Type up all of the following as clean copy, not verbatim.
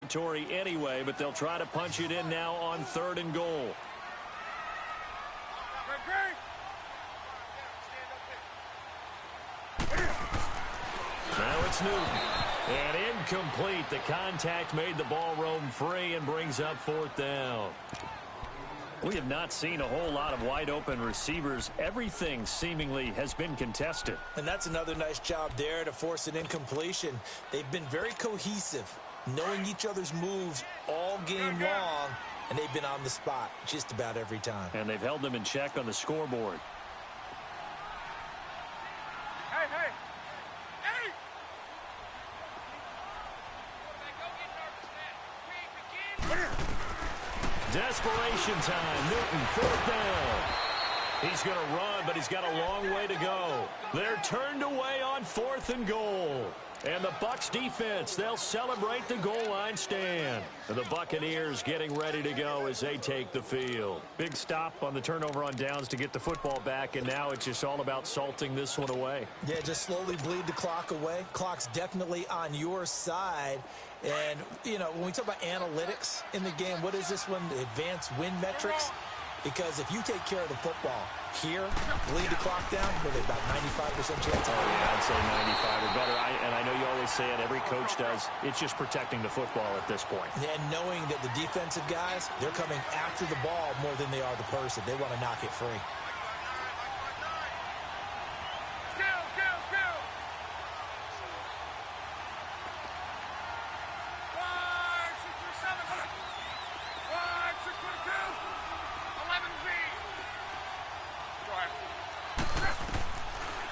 territory anyway, but they'll try to punch it in now on 3rd and goal. Now it's Newton. And incomplete. The contact made the ball roam free and brings up 4th down. We have not seen a whole lot of wide-open receivers. Everything seemingly has been contested. And that's another nice job there to force an incompletion. They've been very cohesive, knowing each other's moves all game long, and they've been on the spot just about every time. And they've held them in check on the scoreboard. Desperation time. Newton, 4th down. He's going to run, but he's got a long way to go. They're turned away on 4th and goal. And the Bucs defense, they'll celebrate the goal line stand. And the Buccaneers getting ready to go as they take the field. Big stop on the turnover on downs to get the football back, and now it's just all about salting this one away. Yeah, just slowly bleed the clock away. Clock's definitely on your side. And, you know, when we talk about analytics in the game, what is this one? The advanced win metrics? Because if you take care of the football here, bleed the clock down, with about 95% chance. Oh, yeah, I'd say 95 or better. And I know you always say it, every coach does. It's just protecting the football at this point. And knowing that the defensive guys, they're coming after the ball more than they are the person. They want to knock it free.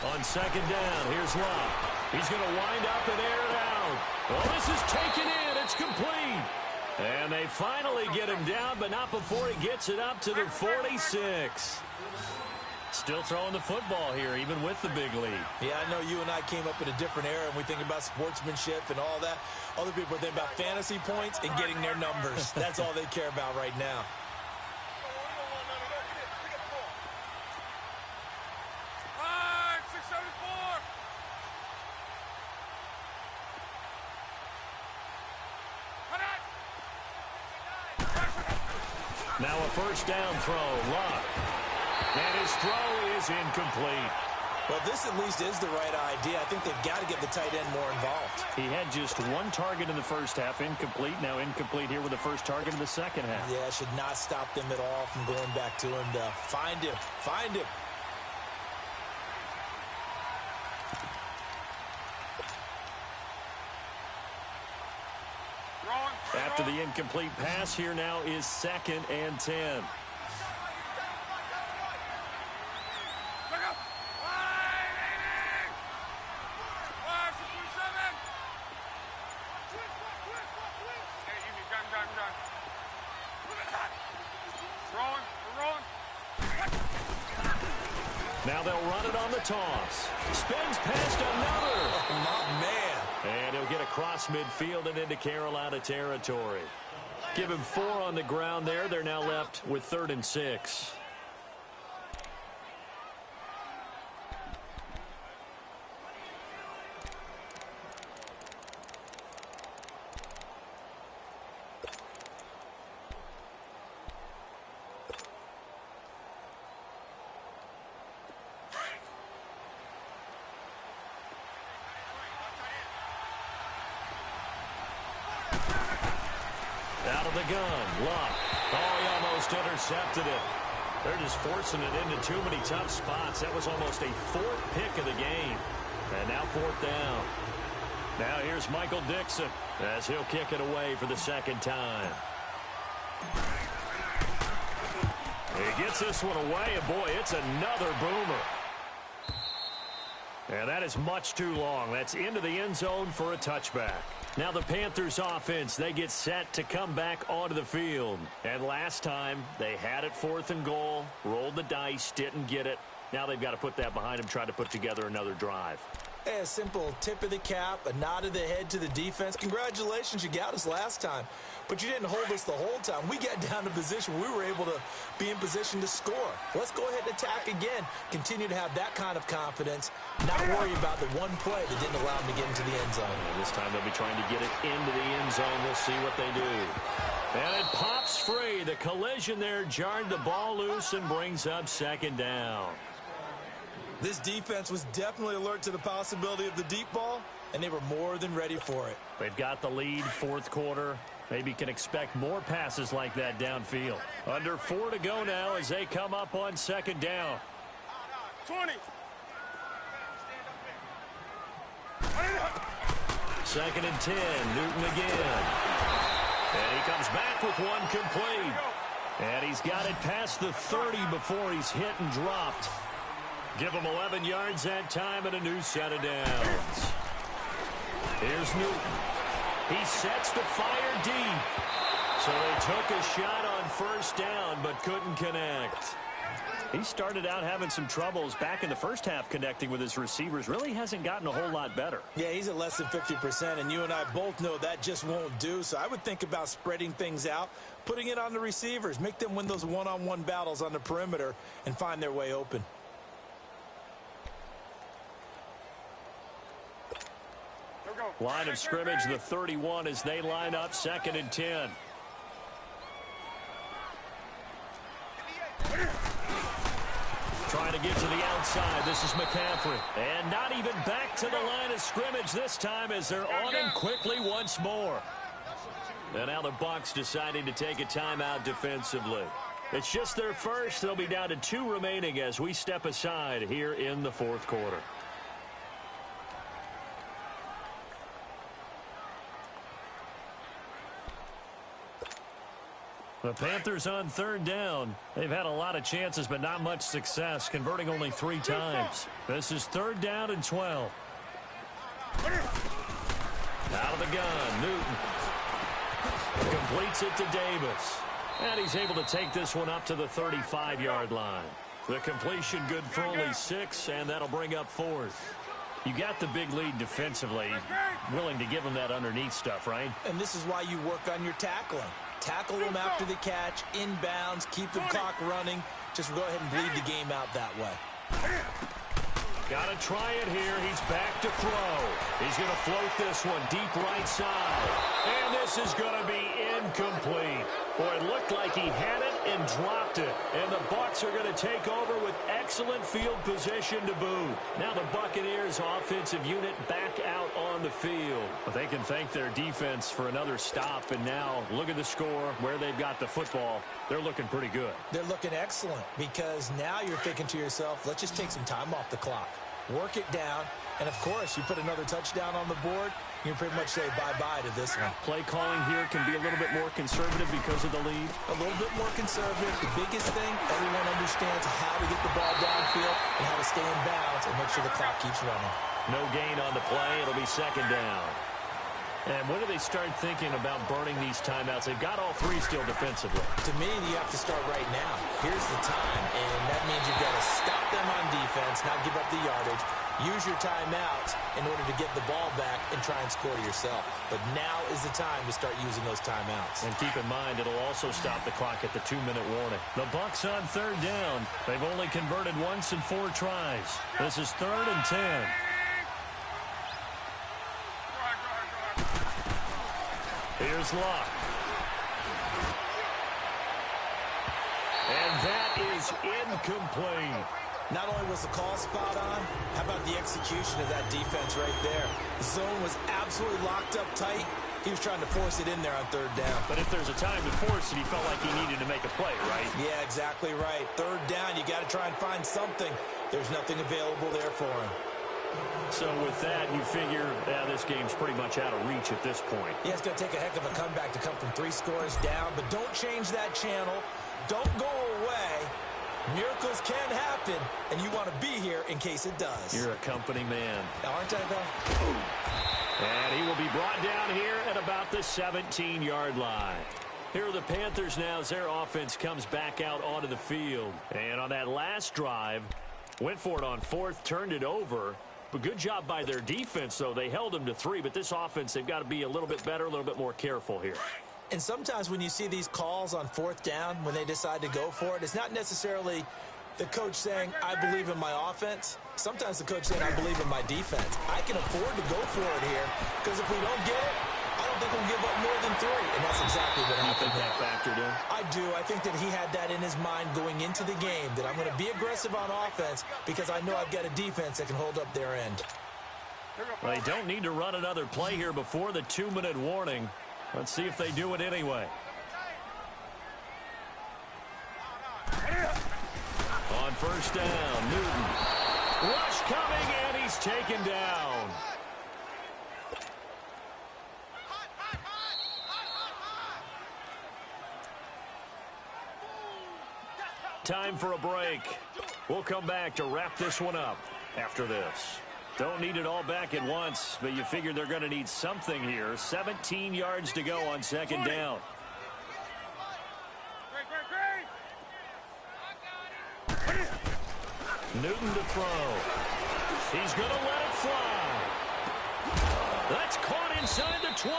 On 2nd down, here's Locke. He's going to wind up and air it out. Well, this is taken in. It's complete. And they finally get him down, but not before he gets it up to the 46. Still throwing the football here, even with the big lead. Yeah, I know you and I came up in a different era, and we think about sportsmanship and all that. Other people think about fantasy points and getting their numbers. That's all they care about right now. Now a 1st down throw, Locke. And his throw is incomplete. Well, this at least is the right idea. I think they've got to get the tight end more involved. He had just 1 target in the 1st half, incomplete. Now incomplete here with the 1st target in the 2nd half. Yeah, should not stop them at all from going back to him to find him. Find him. After the incomplete pass, here now is 2nd and 10. Now they'll run it on the toss. Spins past another. Oh, my man. And he'll get across midfield and into Carolina territory. Give him 4 on the ground there. They're now left with 3rd and 6. Out of the gun, Locke. Oh, he almost intercepted it. They're just forcing it into too many tough spots. That was almost a 4th pick of the game. And now 4th down. Now here's Michael Dixon as he'll kick it away for the 2nd time. He gets this one away, and boy, it's another boomer. And that is much too long. That's into the end zone for a touchback. Now the Panthers offense, they get set to come back onto the field. And last time, they had it 4th and goal, rolled the dice, didn't get it. Now they've got to put that behind them, try to put together another drive. Hey, a simple tip of the cap, a nod of the head to the defense. Congratulations, you got us last time. But you didn't hold us the whole time. We got down to position. We were able to be in position to score. Let's go ahead and attack again. Continue to have that kind of confidence. Not worry about the one play that didn't allow them to get into the end zone. And this time they'll be trying to get it into the end zone. We'll see what they do. And it pops free. The collision there jarred the ball loose and brings up second down. This defense was definitely alert to the possibility of the deep ball, and they were more than ready for it. They've got the lead, fourth quarter. Maybe can expect more passes like that downfield. Under 4 to go now as they come up on second down. 20. Second and 10, Newton again. And he comes back with one complete. And he's got it past the 30 before he's hit and dropped. Give him 11 yards that time and a new set of downs. Here's Newton. He sets the fire deep. So they took a shot on first down but couldn't connect. He started out having some troubles back in the first half connecting with his receivers. Really hasn't gotten a whole lot better. Yeah, he's at less than 50%, and you and I both know that just won't do. So I would think about spreading things out, putting it on the receivers, make them win those one-on-one battles on the perimeter and find their way open. Line of scrimmage, the 31 as they line up second and 10. Trying to get to the outside. This is McCaffrey. And not even back to the line of scrimmage this time as they're on him quickly once more. And now the Bucs deciding to take a timeout defensively. It's just their first. They'll be down to 2 remaining as we step aside here in the fourth quarter. The Panthers on third down. They've had a lot of chances, but not much success, converting only 3 times. This is third down and 12. Out of the gun, Newton. Completes it to Davis. And he's able to take this one up to the 35-yard line. The completion good for only 6, and that'll bring up fourth. You got the big lead defensively. Willing to give them that underneath stuff, right? And this is why you work on your tackling. Tackle them after the catch, inbounds, keep the clock running. Just go ahead and bleed the game out that way. Got to try it here. He's back to throw. He's going to float this one deep right side. And this is going to be incomplete. Boy, it looked like he had it and dropped it. And the Bucs are going to take over with excellent field position to boot. Now the Buccaneers offensive unit back out on the field. But they can thank their defense for another stop. And now look at the score, where they've got the football. They're looking pretty good. They're looking excellent because now you're thinking to yourself, let's just take some time off the clock. Work it down. And, of course, you put another touchdown on the board, you pretty much say bye-bye to this one. Play calling here can be a little bit more conservative because of the lead. A little bit more conservative. The biggest thing, everyone understands how to get the ball downfield and how to stay in bounds and make sure the clock keeps running. No gain on the play. It'll be second down. And when do they start thinking about burning these timeouts? They've got all 3 still defensively. To me, you have to start right now. Here's the time, and that means you've got to stop them on defense, not give up the yardage. Use your timeouts in order to get the ball back and try and score yourself. But now is the time to start using those timeouts. And keep in mind, it'll also stop the clock at the 2-minute warning. The Bucs on third down. They've only converted once in 4 tries. This is third and 10. Here's Luck. And that is incomplete. Not only was the call spot on, how about the execution of that defense right there? The zone was absolutely locked up tight. He was trying to force it in there on third down. But if there's a time to force it, he felt like he needed to make a play, right? Yeah, exactly right. Third down, you got to try and find something. There's nothing available there for him. So with that, you figure, this game's pretty much out of reach at this point. Yeah, it's going to take a heck of a comeback to come from 3 scores down, but don't change that channel. Don't go away. Miracles can happen, and you want to be here in case it does. You're a company man. Aren't I, though? And he will be brought down here at about the 17-yard line. Here are the Panthers now as their offense comes back out onto the field. And on that last drive, went for it on 4th, turned it over, But good job by their defense, though. They held them to 3, but this offense, they've got to be a little bit better, a little bit more careful here. And sometimes when you see these calls on 4th down, when they decide to go for it, it's not necessarily the coach saying, I believe in my offense. Sometimes the coach saying, I believe in my defense. I can afford to go for it here because if we don't get it, I don't think we'll give up more than 3. And that's exactly what happened. You think that factored in? I do. I think that he had that in his mind going into the game, that I'm going to be aggressive on offense because I know I've got a defense that can hold up their end. Well, they don't need to run another play here before the 2-minute warning. Let's see if they do it anyway. On 1st down, Newton. Rush coming, and he's taken down. Time for a break. We'll come back to wrap this one up after this. Don't need it all back at once, but you figure they're going to need something here. 17 yards to go on 2nd down. Newton to throw. He's going to let it fly. That's caught inside the 20.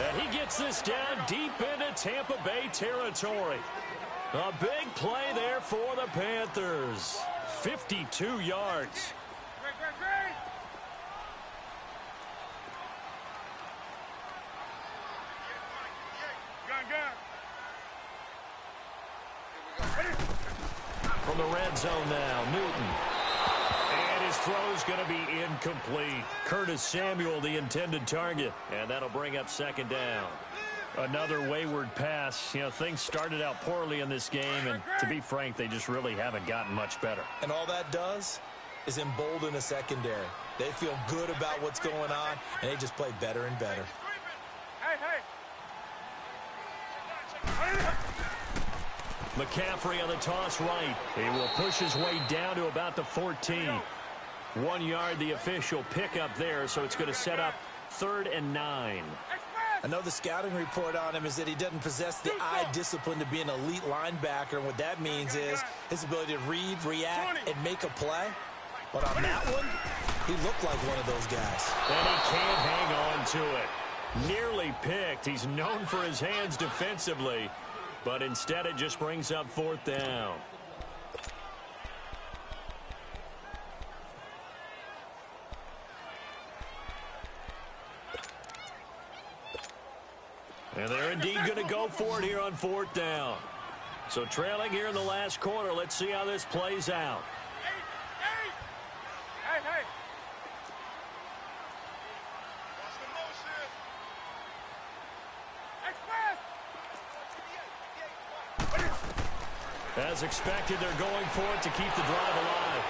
And he gets this down deep into Tampa Bay territory. A big play there for the Panthers. 52 yards. From the red zone now, Newton. And his throw's going to be incomplete. Curtis Samuel, the intended target. And that'll bring up 2nd down. Another wayward pass. You know, things started out poorly in this game, and to be frank, they just really haven't gotten much better. And all that does is embolden a secondary. They feel good about what's going on, and they just play better and better. McCaffrey on the toss right. He will push his way down to about the 14. 1 yard, the official pickup there, so it's going to set up 3rd and 9. I know the scouting report on him is that he doesn't possess the eye discipline to be an elite linebacker, and what that means is his ability to read, react, and make a play. But on that one, he looked like one of those guys. And he can't hang on to it. Nearly picked. He's known for his hands defensively, but instead it just brings up 4th down. And they're indeed going to go for it here on 4th down. So trailing here in the last quarter. Let's see how this plays out. As expected, they're going for it to keep the drive alive.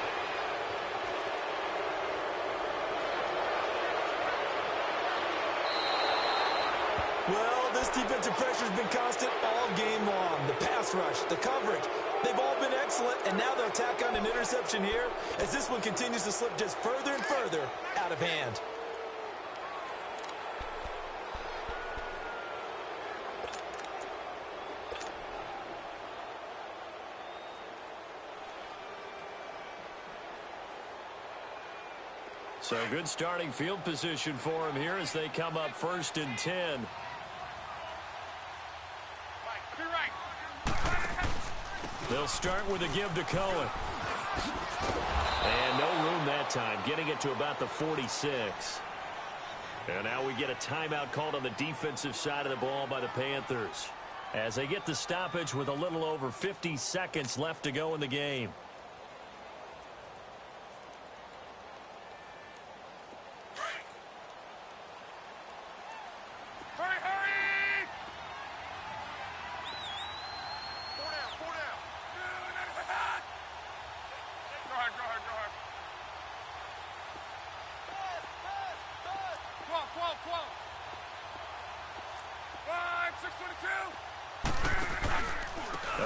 Well, this defensive pressure has been constant all game long. The pass rush, the coverage, they've all been excellent, and now they'll tack on an interception here as this one continues to slip just further and further out of hand. So good starting field position for him here as they come up 1st and 10. They'll start with a give to Cohen. And no room that time, getting it to about the 46. And now we get a timeout called on the defensive side of the ball by the Panthers as they get the stoppage with a little over 50 seconds left to go in the game.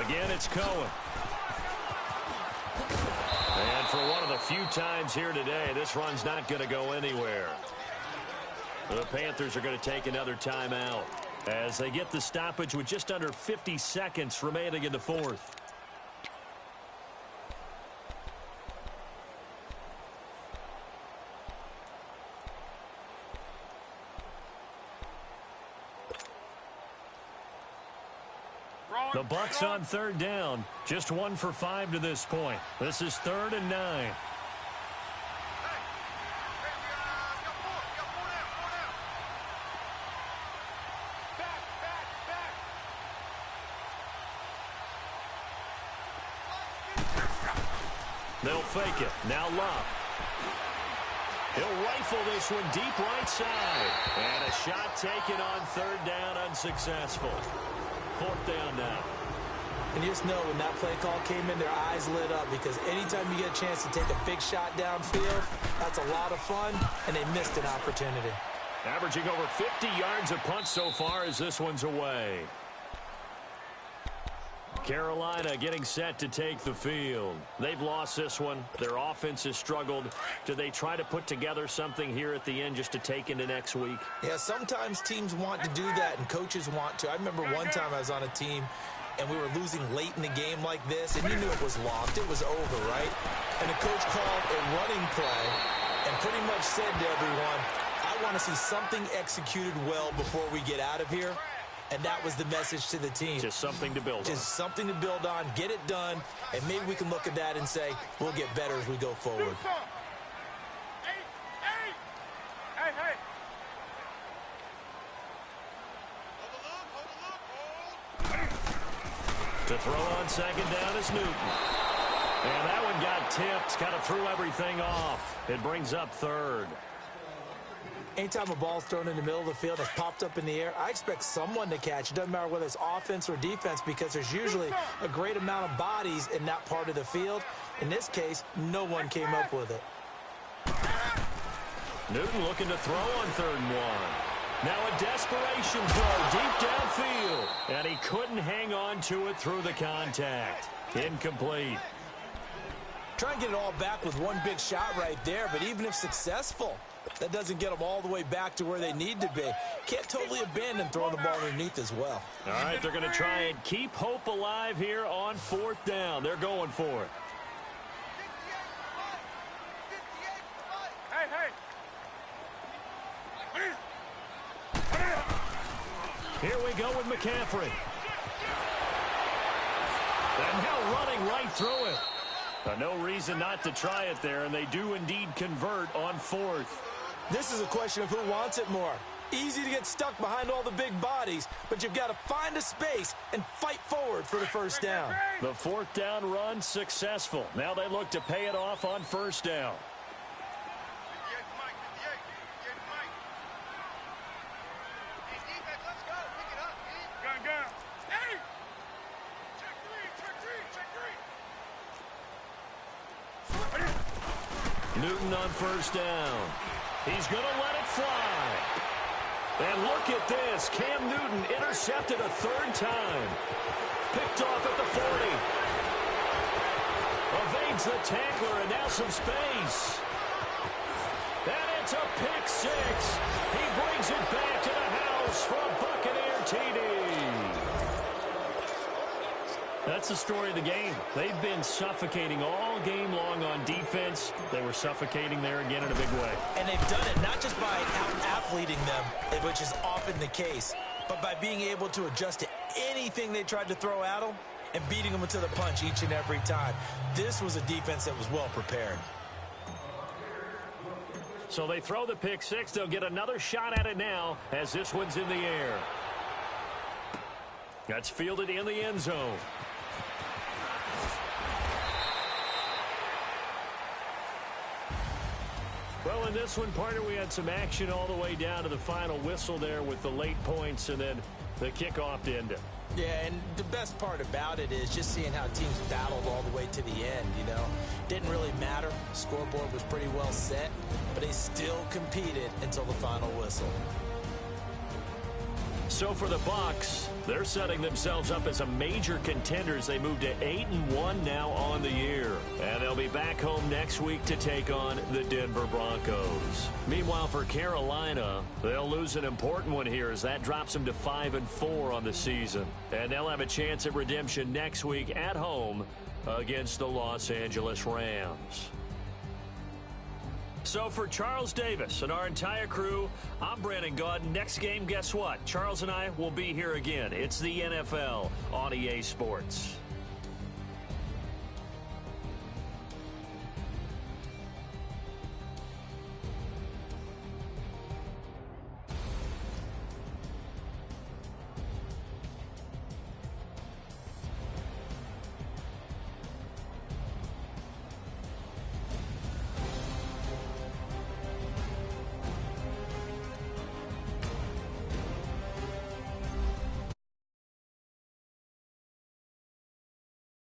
Again, it's Cohen. And for one of the few times here today, this run's not going to go anywhere. The Panthers are going to take another timeout as they get the stoppage with just under 50 seconds remaining in the 4th. The Bucs on third down. Just 1 for 5 to this point. This is 3rd and 9. They'll fake it. Now Love. He'll rifle this one deep right side. And a shot taken on 3rd down, unsuccessful. 4th down now. And you just know when that play call came in, their eyes lit up, because anytime you get a chance to take a big shot downfield, that's a lot of fun, and they missed an opportunity. Averaging over 50 yards a punt so far as this one's away. Carolina getting set to take the field. They've lost this one. Their offense has struggled. Do they try to put together something here at the end just to take into next week? Yeah, sometimes teams want to do that, and coaches want to. I remember one time I was on a team, and we were losing late in the game like this, and you knew it was lost. It was over, right? And the coach called a running play and pretty much said to everyone, I want to see something executed well before we get out of here. And that was the message to the team. Just something to build on. Just something to build on, get it done, and maybe we can look at that and say, we'll get better as we go forward. To throw on 2nd down is Newton. And that one got tipped, kind of threw everything off. It brings up 3rd. Anytime a ball's thrown in the middle of the field that's popped up in the air, I expect someone to catch. It doesn't matter whether it's offense or defense, because there's usually a great amount of bodies in that part of the field. In this case, no one came up with it. Newton looking to throw on 3rd and 1. Now a desperation throw deep downfield. And he couldn't hang on to it through the contact. Incomplete. Try and get it all back with one big shot right there, but even if successful, that doesn't get them all the way back to where they need to be. Can't totally abandon throwing the ball underneath as well. All right, they're going to try and keep hope alive here on 4th down. They're going for it. Here we go with McCaffrey. And now running right through it. No reason not to try it there, and they do indeed convert on 4th. This is a question of who wants it more. Easy to get stuck behind all the big bodies, but you've got to find a space and fight forward for the 1st down. The 4th down run successful. Now they look to pay it off on 1st down. Newton on 1st down. He's going to let it fly. And look at this. Cam Newton intercepted a 3rd time. Picked off at the 40. Evades the tackler, and now some space. And it's a pick 6. He brings it back to the house for a Buccaneer TD. That's the story of the game. They've been suffocating all game long on defense. They were suffocating there again in a big way. And they've done it not just by out-athleting them, which is often the case, but by being able to adjust to anything they tried to throw at them and beating them to the punch each and every time. This was a defense that was well prepared. So they throw the pick 6. They'll get another shot at it now as this one's in the air. That's fielded in the end zone. Well, in this one, partner, we had some action all the way down to the final whistle there with the late points and then the kickoff to end it. Yeah, and the best part about it is just seeing how teams battled all the way to the end, you know. Didn't really matter. Scoreboard was pretty well set, but they still competed until the final whistle. So for the Bucs, they're setting themselves up as a major contender as they move to 8-1 now on the year. And they'll be back home next week to take on the Denver Broncos. Meanwhile, for Carolina, they'll lose an important one here as that drops them to 5-4 on the season. And they'll have a chance at redemption next week at home against the Los Angeles Rams. So for Charles Davis and our entire crew, I'm Brandon Gaud. Next game, guess what? Charles and I will be here again. It's the NFL on EA Sports.